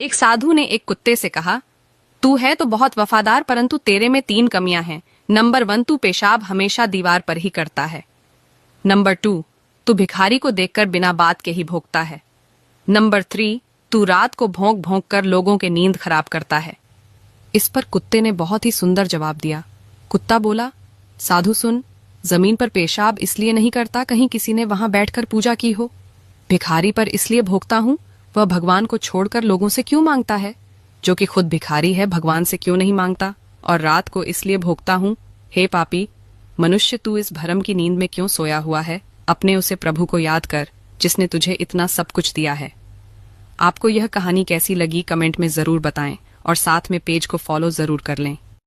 एक साधु ने एक कुत्ते से कहा, तू है तो बहुत वफादार, परंतु तेरे में 3 कमियां हैं। नंबर 1, तू पेशाब हमेशा दीवार पर ही करता है। नंबर 2, तू भिखारी को देखकर बिना बात के ही भौंकता है। नंबर 3, तू रात को भौंक भौंक कर लोगों के नींद खराब करता है। इस पर कुत्ते ने बहुत ही सुंदर जवाब दिया। कुत्ता बोला, साधु सुन, जमीन पर पेशाब इसलिए नहीं करता कहीं किसी ने वहां बैठकर पूजा की हो। भिखारी पर इसलिए भोंकता हूं, वह भगवान को छोड़कर लोगों से क्यों मांगता है, जो कि खुद भिखारी है भगवान से क्यों नहीं मांगता। और रात को इसलिए भोंकता हूं, हे पापी मनुष्य, तू इस भरम की नींद में क्यों सोया हुआ है। अपने उसे प्रभु को याद कर जिसने तुझे इतना सब कुछ दिया है। आपको यह कहानी कैसी लगी कमेंट में जरूर बताएं और साथ में पेज को फॉलो जरूर कर लें।